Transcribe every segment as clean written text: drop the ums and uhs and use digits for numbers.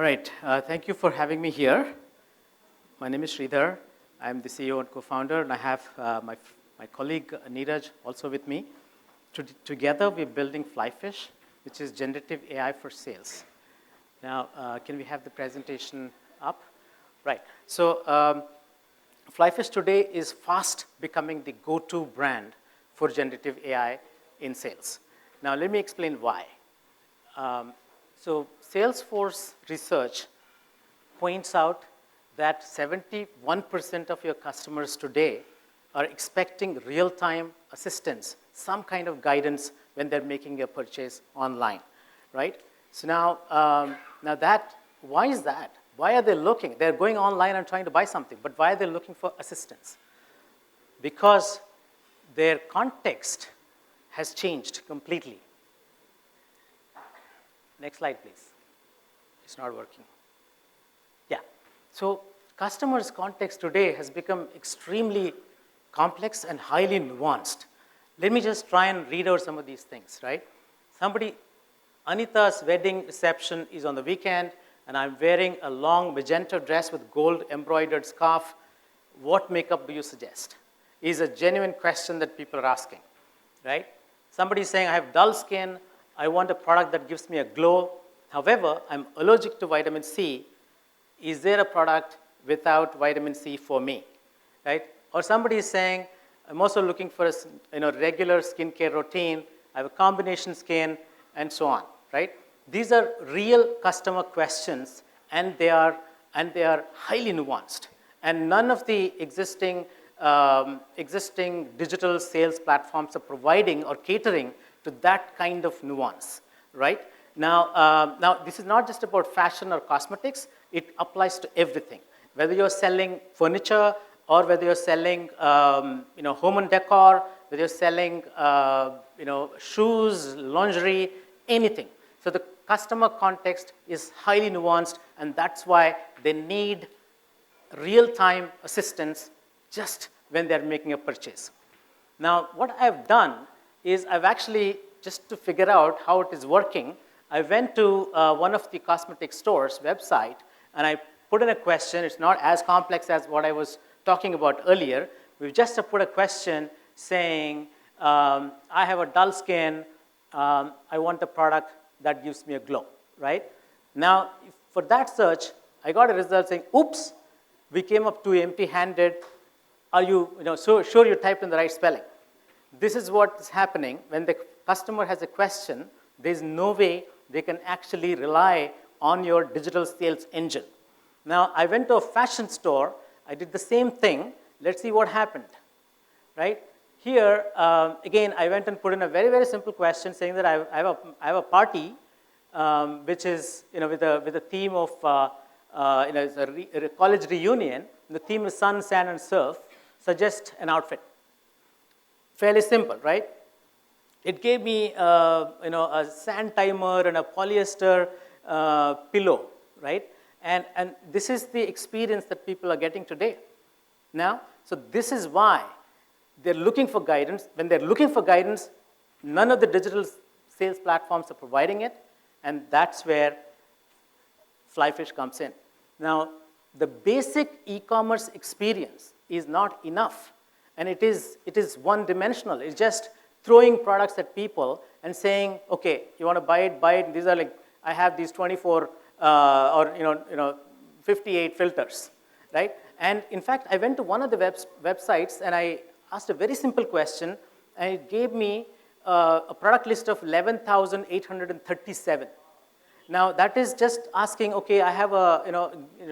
right, thank you for having me here. My name is Shridhar. I'm the CEO and co-founder, and I have my colleague Neeraj also with me. Together, we're building Flyfish, which is generative AI for sales. Now, can we have the presentation up? Right. So, Flyfish today is fast becoming the go-to brand for generative AI in sales. Now, let me explain why. So, Salesforce research points out that 71% of your customers today are expecting real-time assistance, some kind of guidance when they're making a purchase online, right? So now, why is that? Why are they looking? They're going online and trying to buy something, but why are they looking for assistance? Because their context has changed completely. Next slide, please. It's not working. Yeah. So customers' context today has become extremely complex and highly nuanced. Let me just try and read out some of these things, right? Anita's wedding reception is on the weekend, and I'm wearing a long magenta dress with gold embroidered scarf. What makeup do you suggest? Is a genuine question that people are asking, right? Somebody's saying, I have dull skin. I want a product that gives me a glow. However, I'm allergic to vitamin C. Is there a product without vitamin C for me, right? Or somebody is saying, I'm also looking for a regular skincare routine. I have a combination skin, and so on, right? These are real customer questions, and they are highly nuanced. And none of the existing digital sales platforms are providing or catering to that kind of nuance, right? Now, this is not just about fashion or cosmetics. It applies to everything. Whether you're selling furniture or whether you're selling home and decor, whether you're selling shoes, lingerie, anything. So the customer context is highly nuanced, and that's why they need real-time assistance just when they're making a purchase. Now, what I've done is I've actually, just to figure out how it is working, I went to one of the cosmetic stores' website, and I put in a question. It's not as complex as what I was talking about earlier. We've just put a question saying, I have a dull skin. I want a product that gives me a glow, right? Now, for that search, I got a result saying, oops, we came up too empty-handed. Are you, so sure you typed in the right spelling? This is what is happening when the customer has a question. There's no way they can actually rely on your digital sales engine. Now, I went to a fashion store. I did the same thing. Let's see what happened, right? Here, again, I went and put in a very, very simple question saying that I have a party, which is with a theme of it's a college reunion. The theme is sun, sand, and surf. Suggest an outfit. Fairly simple, right? It gave me a sand timer and a polyester pillow, right? And this is the experience that people are getting today. Now, so this is why they're looking for guidance. When they're looking for guidance, none of the digital sales platforms are providing it, and that's where Flyfish comes in. Now, the basic e-commerce experience is not enough, and it is one-dimensional. It's just throwing products at people and saying, okay, you want to buy it. These are I have these 24 or 58 filters, right? And in fact, I went to one of the websites and I asked a very simple question, and it gave me a product list of 11,837. Now, that is just asking, okay, I have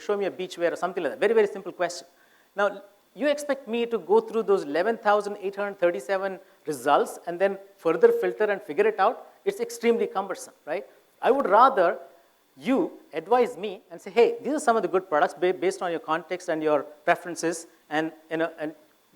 show me a beachwear or something like that. Very, very simple question. Now, you expect me to go through those 11,837 results and then further filter and figure it out? It's extremely cumbersome, right? I would rather you advise me and say, hey, these are some of the good products based on your context and your preferences, and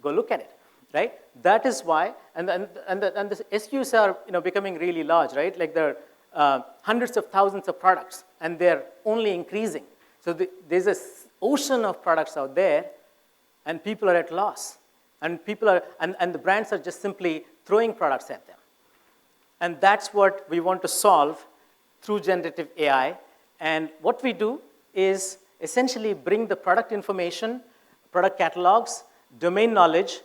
go look at it, right? That is why, and the SKUs are becoming really large, right? Like there are hundreds of thousands of products, and they're only increasing. So there's an ocean of products out there, and people are at loss, and the brands are just simply throwing products at them. And that's what we want to solve through generative AI. And what we do is essentially bring the product information, product catalogs, domain knowledge,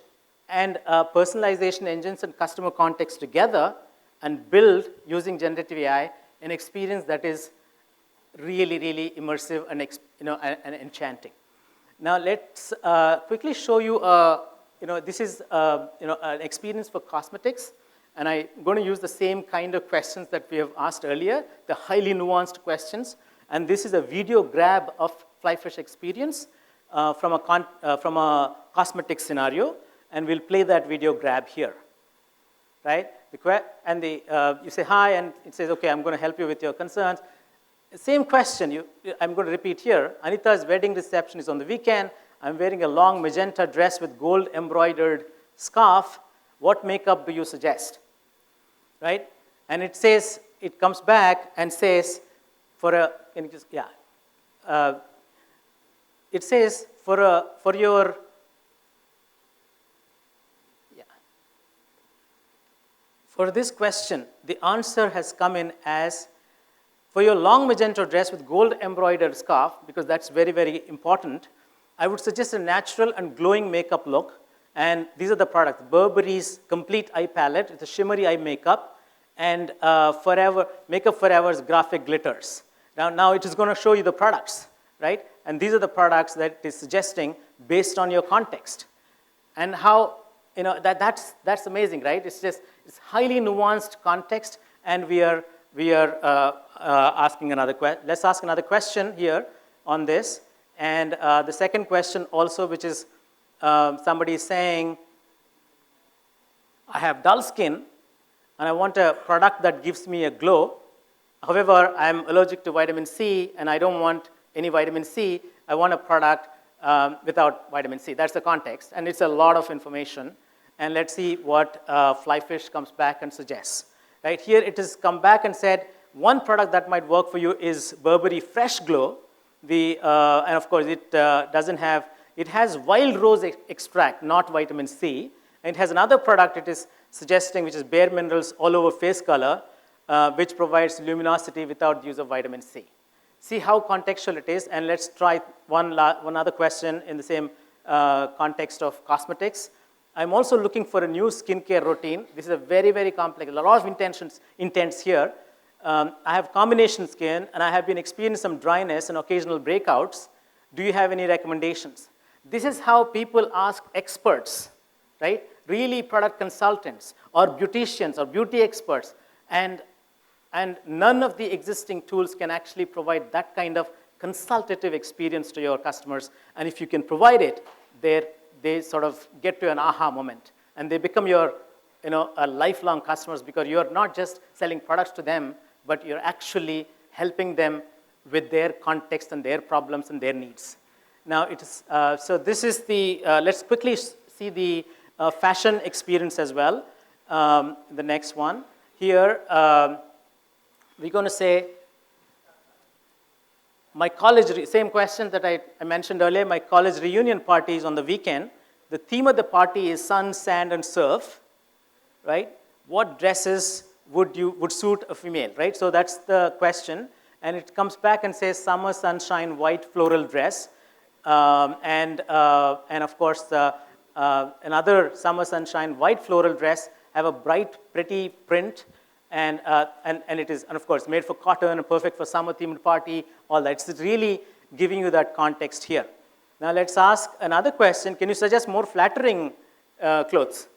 and personalization engines and customer context together and build, using generative AI, an experience that is really, really immersive and, and enchanting. Now let's quickly show you, this is an experience for cosmetics, and I'm going to use the same kind of questions that we have asked earlier, the highly nuanced questions. And this is a video grab of Flyfish experience from a cosmetics scenario, and we'll play that video grab here, right? You say hi, and it says, okay, I'm going to help you with your concerns. Same question, I'm going to repeat here. Anita's wedding reception is on the weekend. I'm wearing a long magenta dress with gold embroidered scarf. What makeup do you suggest? Right? And it says, it comes back and says, it says for this question, the answer has come in as, for your long magenta dress with gold embroidered scarf, because that's very, very important, I would suggest a natural and glowing makeup look. And these are the products: Burberry's Complete Eye Palette with a shimmery eye makeup, and Makeup Forever's Graphic Glitters. Now it is going to show you the products, right? And these are the products that it is suggesting based on your context. And how, that's amazing, right? It's highly nuanced context, and we are asking another question. Let's ask another question here on this. And the second question also, which is somebody saying, I have dull skin, and I want a product that gives me a glow. However, I'm allergic to vitamin C, and I don't want any vitamin C. I want a product without vitamin C. That's the context, and it's a lot of information. And let's see what Flyfish comes back and suggests. Right here, it has come back and said, one product that might work for you is Burberry Fresh Glow. And of course, it has wild rose extract, not vitamin C. And it has another product it is suggesting, which is Bare Minerals All Over Face Color, which provides luminosity without the use of vitamin C. See how contextual it is, and let's try one other question in the same context of cosmetics. I'm also looking for a new skincare routine. This is a very, very complex, a lot of intents here. I have combination skin, and I have been experiencing some dryness and occasional breakouts. Do you have any recommendations? This is how people ask experts, right? Really product consultants or beauticians or beauty experts. And none of the existing tools can actually provide that kind of consultative experience to your customers. And if you can provide it, they sort of get to an aha moment. And they become your lifelong customers, because you're not just selling products to them, but you're actually helping them with their context and their problems and their needs. Now, so this is let's quickly see the fashion experience as well. The next one. Here, we're going to say, my college, same question that I mentioned earlier, my college reunion party is on the weekend. The theme of the party is sun, sand, and surf, right? What dresses would suit a female, right? So that's the question. And it comes back and says summer sunshine white floral dress. And of course, another summer sunshine white floral dress have a bright, pretty print. And it is, and of course, made for cotton and perfect for summer-themed party, all that. It's really giving you that context here. Now, let's ask another question. Can you suggest more flattering clothes,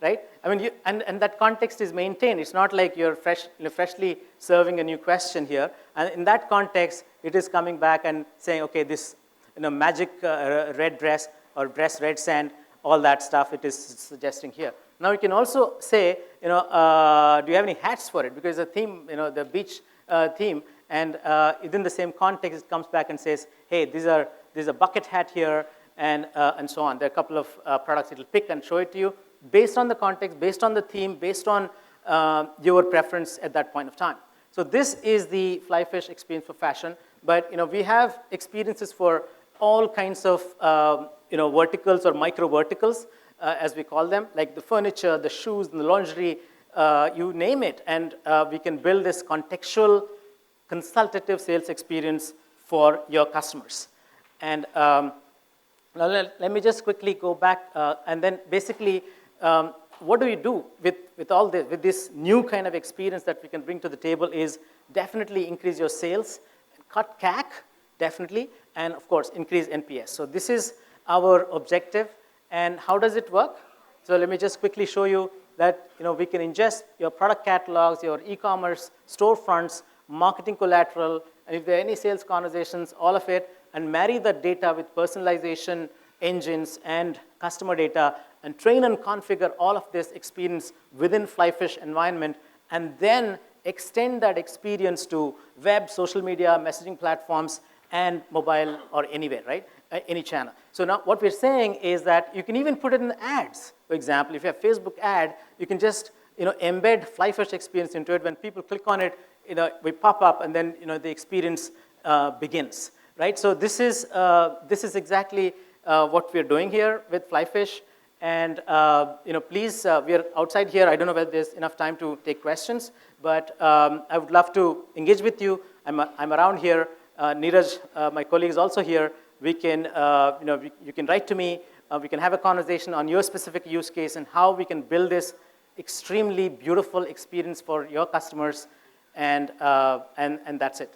right? I mean, and that context is maintained. It's not like you're freshly serving a new question here. And in that context, it is coming back and saying, okay, this magic red dress or dress red sand, all that stuff it is suggesting here. Now, you can also say, do you have any hats for it? Because the theme, the beach theme, and within the same context, it comes back and says, hey, there's a bucket hat here, and so on. There are a couple of products it will pick and show it to you based on the context, based on the theme, based on your preference at that point of time. So this is the Flyfish experience for fashion. But we have experiences for all kinds of verticals or micro verticals, as we call them, like the furniture, the shoes, and the lingerie, you name it. And we can build this contextual, consultative sales experience for your customers. And now let me just quickly go back, and then basically, what do we do with all this, with this new kind of experience that we can bring to the table is definitely increase your sales, cut CAC, definitely, and of course, increase NPS. So this is our objective, and how does it work? So let me just quickly show you that we can ingest your product catalogs, your e-commerce storefronts, marketing collateral, and if there are any sales conversations, all of it, and marry that data with personalization engines and customer data, and train and configure all of this experience within Flyfish environment, and then extend that experience to web, social media, messaging platforms, and mobile or anywhere, right? Any channel. So now what we're saying is that you can even put it in the ads. For example, if you have Facebook ad, you can just embed Flyfish experience into it. When people click on it, we pop up, and then the experience begins, right? So this is exactly what we're doing here with Flyfish. And please, we are outside here. I don't know whether there's enough time to take questions, but I would love to engage with you. I'm around here. Neeraj, my colleague, is also here. We can, you can write to me. We can have a conversation on your specific use case and how we can build this extremely beautiful experience for your customers, and that's it.